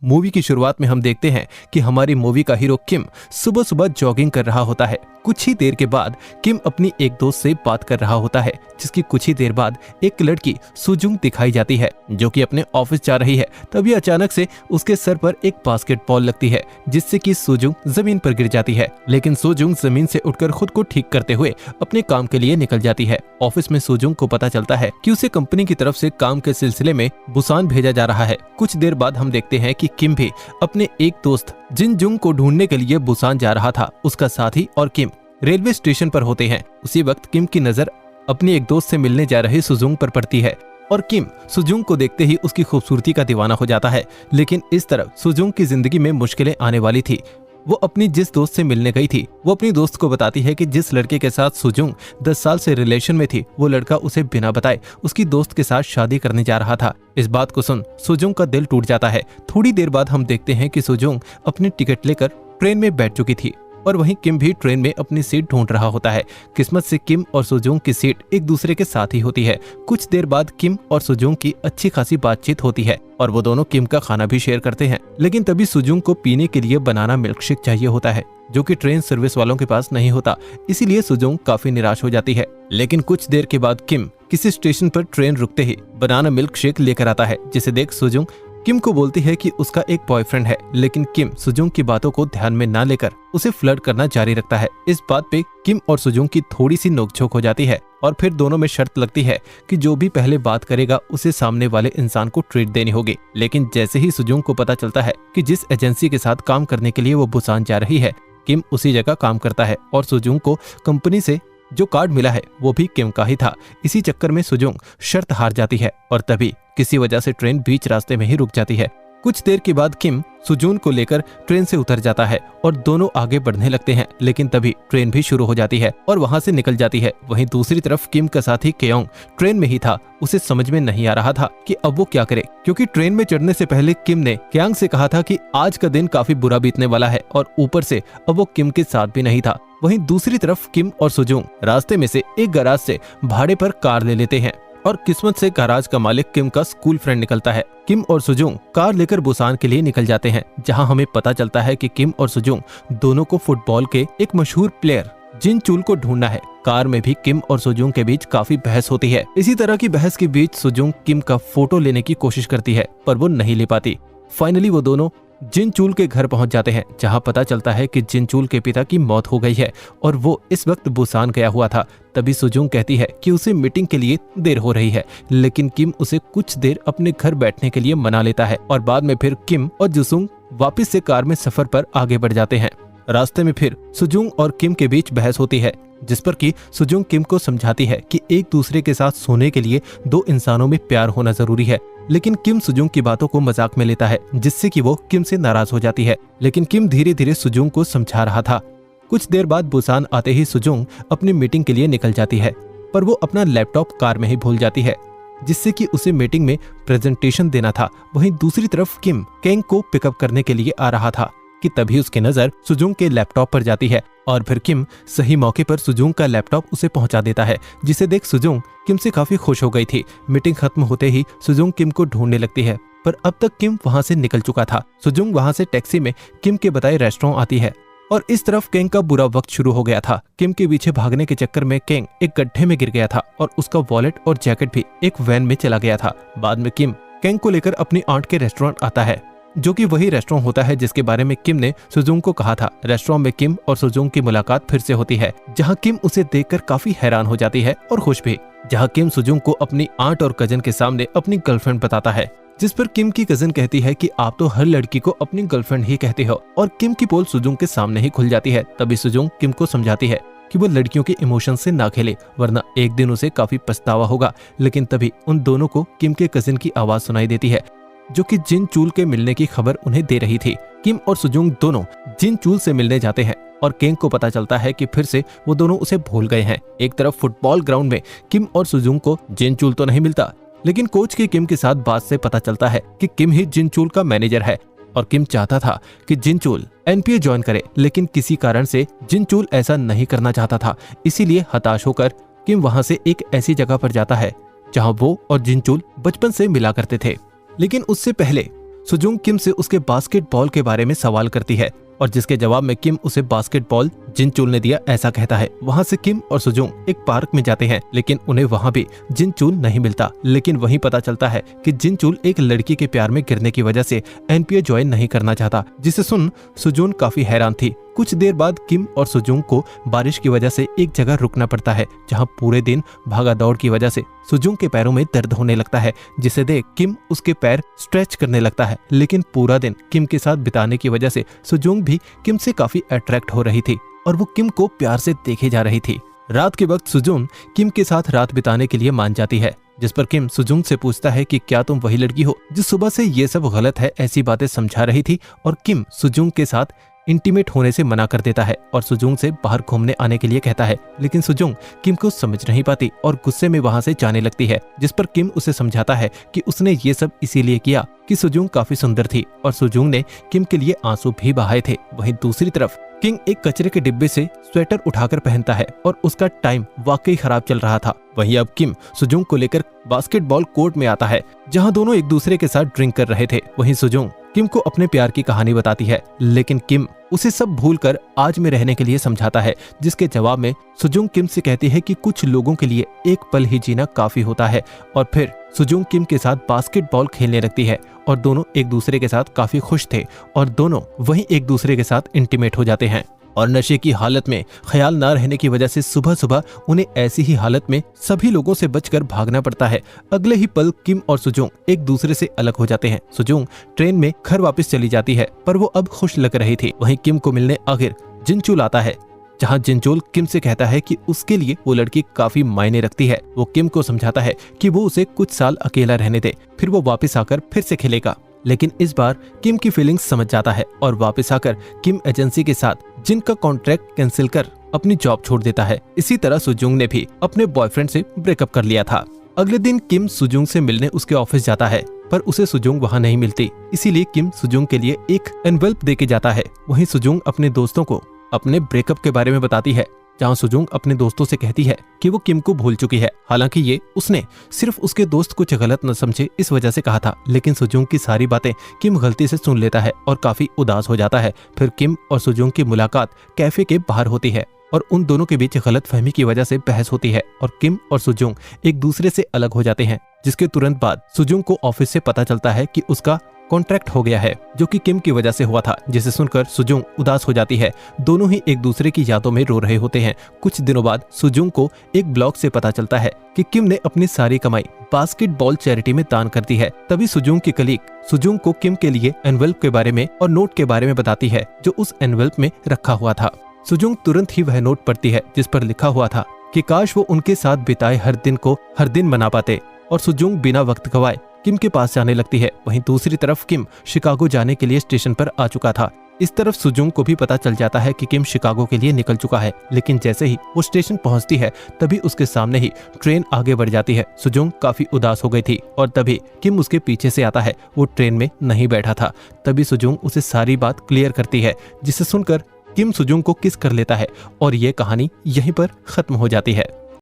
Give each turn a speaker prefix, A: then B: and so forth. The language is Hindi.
A: मूवी की शुरुआत में हम देखते हैं कि हमारी मूवी का हीरो किम सुबह सुबह जॉगिंग कर रहा होता है। कुछ ही देर के बाद किम अपनी एक दोस्त से बात कर रहा होता है, जिसकी कुछ ही देर बाद एक लड़की सुजुंग दिखाई जाती है जो कि अपने ऑफिस जा रही है। तभी अचानक से उसके सर पर एक बास्केटबॉल लगती है, जिससे कि सुजुंग जमीन पर गिर जाती है। लेकिन सुजुंग जमीन से उठकर खुद को ठीक करते हुए अपने काम के लिए निकल जाती है। ऑफिस में सुजुंग को पता चलता है कि उसे कंपनी की तरफ से काम के सिलसिले में बुसान भेजा जा रहा है। कुछ देर बाद हम देखते हैं कि किम भी अपने एक दोस्त जिनजुंग को ढूंढने के लिए बुसान जा रहा था। उसका साथी और किम रेलवे स्टेशन पर होते हैं। उसी वक्त किम की नजर अपनी एक दोस्त से मिलने जा रहे सुजुंग पर पड़ती है और किम सुजुंग को देखते ही उसकी खूबसूरती का दीवाना हो जाता है। लेकिन इस तरफ सुजुंग की जिंदगी में मुश्किलें आने वाली थी। वो अपनी जिस दोस्त से मिलने गई थी वो अपनी दोस्त को बताती है कि जिस लड़के के साथ सुजुंग 10 साल से रिलेशन में थी वो लड़का उसे बिना बताए उसकी दोस्त के साथ शादी करने जा रहा था। इस बात को सुन सुजुंग का दिल टूट जाता है। थोड़ी देर बाद हम देखते हैं कि सुजुंग अपनी टिकट लेकर ट्रेन में बैठ चुकी थी और वहीं किम भी ट्रेन में अपनी सीट ढूंढ रहा होता है। किस्मत से किम और सुजुंग की सीट एक दूसरे के साथ ही होती है। कुछ देर बाद किम और सुजुंग की अच्छी खासी बातचीत होती है और वो दोनों किम का खाना भी शेयर करते हैं। लेकिन तभी सुजुंग को पीने के लिए बनाना मिल्कशेक चाहिए होता है, जो कि ट्रेन सर्विस वालों के पास नहीं होता। इसीलिए सुजुंग काफी निराश हो जाती है। लेकिन कुछ देर के बाद किम किसी स्टेशन पर ट्रेन रुकते ही बनाना मिल्कशेक लेकर आता है, जिसे देख सुजुंग किम को बोलती है कि उसका एक बॉयफ्रेंड है। लेकिन किम सुजुंग की बातों को ध्यान में ना लेकर उसे फ्लर्ट करना जारी रखता है। इस बात पे किम और सुजुंग की थोड़ी सी नोकझोंक हो जाती है और फिर दोनों में शर्त लगती है कि जो भी पहले बात करेगा उसे सामने वाले इंसान को ट्रीट देनी होगी। लेकिन जैसे ही सुजुंग को पता चलता है कि जिस एजेंसी के साथ काम करने के लिए वो बुसान जा रही है किम उसी जगह काम करता है और सुजुंग को कंपनी से जो कार्ड मिला है वो भी किम का ही था। इसी चक्कर में सुजुंग शर्त हार जाती है और तभी किसी वजह से ट्रेन बीच रास्ते में ही रुक जाती है। कुछ देर के बाद किम सुजुंग को लेकर ट्रेन से उतर जाता है और दोनों आगे बढ़ने लगते हैं। लेकिन तभी ट्रेन भी शुरू हो जाती है और वहां से निकल जाती है। वहीं दूसरी तरफ किम का साथी केयोंग ट्रेन में ही था। उसे समझ में नहीं आ रहा था कि अब वो क्या करे, क्योंकि ट्रेन में चढ़ने से पहले किम ने केयांग से कहा था कि आज का दिन काफी बुरा बीतने वाला है और ऊपर से अब वो किम के साथ भी नहीं था। वहीं दूसरी तरफ किम और सुजुंग रास्ते में से एक गैराज से भाड़े पर कार ले लेते हैं और किस्मत से गैराज का मालिक किम का स्कूल फ्रेंड निकलता है। किम और सुजुंग कार लेकर बुसान के लिए निकल जाते हैं, जहां हमें पता चलता है कि किम और सुजुंग दोनों को फुटबॉल के एक मशहूर प्लेयर जिन चुल को ढूंढना है। कार में भी किम और सुजुंग के बीच काफी बहस होती है। इसी तरह की बहस के बीच सुजुंग किम का फोटो लेने की कोशिश करती है पर वो नहीं ले पाती। फाइनली वो दोनों जिनचूल के घर पहुंच जाते हैं, जहां पता चलता है कि जिनचूल के पिता की मौत हो गई है और वो इस वक्त बुसान गया हुआ था। तभी सुजुंग कहती है कि उसे मीटिंग के लिए देर हो रही है, लेकिन किम उसे कुछ देर अपने घर बैठने के लिए मना लेता है और बाद में फिर किम और जुसुंग वापस से कार में सफर पर आगे बढ़ जाते हैं। रास्ते में फिर सुजुंग और किम के बीच बहस होती है, जिस पर कि सुजुंग किम को समझाती है कि एक दूसरे के साथ सोने के लिए दो इंसानों में प्यार होना जरूरी है। लेकिन किम सुजुंग की बातों को मजाक में लेता है, जिससे कि वो किम से नाराज हो जाती है। लेकिन किम धीरे धीरे सुजुंग को समझा रहा था। कुछ देर बाद बुसान आते ही सुजुंग अपनी मीटिंग के लिए निकल जाती है, पर वो अपना लैपटॉप कार में ही भूल जाती है, जिससे कि उसे मीटिंग में प्रेजेंटेशन देना था। वहीं दूसरी तरफ किम केंग को पिकअप करने के लिए आ रहा था कि तभी उसकी नजर सुजुंग के लैपटॉप पर जाती है और फिर किम सही मौके पर सुजुंग का लैपटॉप उसे पहुंचा देता है, जिसे देख सुजुंग किम से काफी खुश हो गई थी। मीटिंग खत्म होते ही सुजुंग किम को ढूंढने लगती है, पर अब तक किम वहां से निकल चुका था। सुजुंग वहां से टैक्सी में किम के बताए रेस्टोरेंट आती है और इस तरफ केंग का बुरा वक्त शुरू हो गया था। किम के पीछे भागने के चक्कर में केंग एक गड्ढे में गिर गया था और उसका वॉलेट और जैकेट भी एक वैन में चला गया था। बाद में किम केंग को लेकर अपनी आंट के रेस्टोरेंट आता है, जो कि वही रेस्टोरेंट होता है जिसके बारे में किम ने सुजुंग को कहा था। रेस्टोरेंट में किम और सुजुंग की मुलाकात फिर से होती है, जहां किम उसे देखकर काफी हैरान हो जाती है और खुश भी। जहां किम सुजुंग को अपनी आंट और कजन के सामने अपनी गर्लफ्रेंड बताता है, जिस पर किम की कजन कहती है कि आप तो हर लड़की को अपनी गर्लफ्रेंड ही कहते हो, और किम की पोल सुजुंग के सामने ही खुल जाती है। तभी सुजुंग किम को समझाती है कि वो लड़कियों के इमोशन से ना खेले, वरना एक दिन उसे काफी पछतावा होगा। लेकिन तभी उन दोनों को किम के कजिन की आवाज सुनाई देती है, जो कि जिन चूल के मिलने की खबर उन्हें दे रही थी। किम और सुजुंग दोनों जिन चूल से मिलने जाते हैं और केंग को पता चलता है कि फिर से वो दोनों उसे भूल गए हैं। एक तरफ फुटबॉल ग्राउंड में किम और सुजुंग को जिन चूल तो नहीं मिलता, लेकिन कोच के किम के साथ बात से पता चलता है कि किम ही जिन चूल का मैनेजर है और किम चाहता था कि जिन चूल एनपीए ज्वाइन करे, लेकिन किसी कारण से जिन चूल ऐसा नहीं करना चाहता था। इसीलिए हताश होकर किम वहां से एक ऐसी जगह पर जाता है जहां वो और जिन चूल बचपन से मिला करते थे। लेकिन उससे पहले सुजुंग किम से उसके बास्केटबॉल के बारे में सवाल करती है और जिसके जवाब में किम उसे बास्केटबॉल जिनचुल ने दिया ऐसा कहता है। वहाँ से किम और सुजुंग एक पार्क में जाते हैं, लेकिन उन्हें वहाँ भी जिनचुल नहीं मिलता। लेकिन वहीं पता चलता है कि जिनचुल एक लड़की के प्यार में गिरने की वजह से एनपीए ज्वाइन नहीं करना चाहता, जिसे सुन सुजुन काफी हैरान थी। कुछ देर बाद किम और सुजुंग को बारिश की वजह से एक जगह रुकना पड़ता है, जहां पूरे दिन भागा दौड़ की वजह से सुजुंग के पैरों में दर्द होने लगता है, जिसे देख किम उसके पैर स्ट्रेच करने लगता है। लेकिन पूरा दिन किम के साथ बिताने की वजह से सुजुंग भी किम से काफी अट्रैक्ट हो रही थी और वो किम को प्यार से देखे जा रही थी। रात के वक्त सुजुंग किम के साथ रात बिताने के लिए मान जाती है, जिस पर किम सुजुंग से पूछता है कि क्या तुम वही लड़की हो जो सुबह से ये सब गलत है ऐसी बातें समझा रही थी। और किम सुजुंग के साथ इंटीमेट होने से मना कर देता है और सुजुंग से बाहर घूमने आने के लिए कहता है। लेकिन सुजुंग किम को समझ नहीं पाती और गुस्से में वहां से जाने लगती है, जिस पर किम उसे समझाता है कि उसने ये सब इसीलिए किया कि सुजुंग काफी सुंदर थी और सुजुंग ने किम के लिए आंसू भी बहाए थे। वहीं दूसरी तरफ किंग एक कचरे के डिब्बे से स्वेटर उठाकर पहनता है और उसका टाइम वाकई खराब चल रहा था। वहीं अब किम सुजुंग को लेकर बास्केटबॉल कोर्ट में आता है, जहां दोनों एक दूसरे के साथ ड्रिंक कर रहे थे। वहीं सुजुंग किम को अपने प्यार की कहानी बताती है, लेकिन किम उसे सब भूलकर आज में रहने के लिए समझाता है, जिसके जवाब में सुजुंग किम से कहती है कि कुछ लोगों के लिए एक पल ही जीना काफी होता है। और फिर सुजुंग किम के साथ बास्केटबॉल खेलने लगती है और दोनों एक दूसरे के साथ काफी खुश थे और दोनों वहीं एक दूसरे के साथ इंटीमेट हो जाते हैं। और नशे की हालत में ख्याल ना रहने की वजह से सुबह सुबह उन्हें ऐसी ही हालत में सभी लोगों से बचकर भागना पड़ता है। अगले ही पल किम और सुजुंग एक दूसरे से अलग हो जाते हैं। सुजुंग ट्रेन में घर वापस चली जाती है, पर वो अब खुश लग रही थी। वहीं किम को मिलने आखिर जिनचुल आता है, जहां जिनचुल किम से कहता है कि उसके लिए वो लड़की काफी मायने रखती है। वो किम को समझाता है कि वो उसे कुछ साल अकेला रहने दे, फिर वो वापस आकर फिर से खेलेगा। लेकिन इस बार किम की फीलिंग्स समझ जाता है और वापस आकर किम एजेंसी के साथ जिनका कॉन्ट्रैक्ट कैंसिल कर अपनी जॉब छोड़ देता है। इसी तरह सुजुंग ने भी अपने बॉयफ्रेंड से ब्रेकअप कर लिया था। अगले दिन किम सुजुंग से मिलने उसके ऑफिस जाता है, पर उसे सुजुंग वहां नहीं मिलती। इसीलिए किम सुजुंग के लिए एक एनवेल्प देके जाता है। वहीं सुजुंग अपने दोस्तों को अपने ब्रेकअप के बारे में बताती है, जहां सुजुंग अपने दोस्तों से कहती है कि वो किम को भूल चुकी है। हालांकि ये उसने सिर्फ उसके दोस्त कुछ गलत न समझे इस वजह से कहा था। लेकिन सुजुंग की सारी बातें किम गलती से सुन लेता है और काफी उदास हो जाता है। फिर किम और सुजुंग की मुलाकात कैफे के बाहर होती है और उन दोनों के बीच गलतफहमी की वजह से बहस होती है और किम और सुजुंग एक दूसरे से अलग हो जाते हैं। जिसके तुरंत बाद सुजुंग को ऑफिस से पता चलता है कि उसका कॉन्ट्रैक्ट हो गया है, जो कि किम की वजह से हुआ था, जिसे सुनकर सुजुंग उदास हो जाती है। दोनों ही एक दूसरे की यादों में रो रहे होते हैं। कुछ दिनों बाद सुजुंग को एक ब्लॉग से पता चलता है कि किम ने अपनी सारी कमाई बास्केटबॉल चैरिटी में दान कर दी है। तभी सुजुंग की कलीग सुजुंग को किम के लिए एनवेल्प के बारे में और नोट के बारे में बताती है, जो उस एनवेल्प में रखा हुआ था। सुजुंग तुरंत ही वह नोट पढ़ती है, जिस पर लिखा हुआ था कि काश वो उनके साथ बिताए हर दिन को हर दिन मना पाते। और सुजुंग बिना वक्त गवाए किम के पास जाने लगती है। वहीं दूसरी तरफ किम शिकागो जाने के लिए स्टेशन पर आ चुका था। इस तरफ सुजुंग को भी पता चल जाता है कि किम शिकागो के लिए निकल चुका है। लेकिन जैसे ही वो स्टेशन पहुंचती है, तभी उसके सामने ही ट्रेन आगे बढ़ जाती है। सुजुंग काफी उदास हो गई थी और तभी किम उसके पीछे से आता है। वो ट्रेन में नहीं बैठा था। तभी सुजुंग उसे सारी बात क्लियर करती है, जिसे सुनकर किम सुजुंग को किस कर लेता है और ये कहानी यहीं पर खत्म हो जाती है।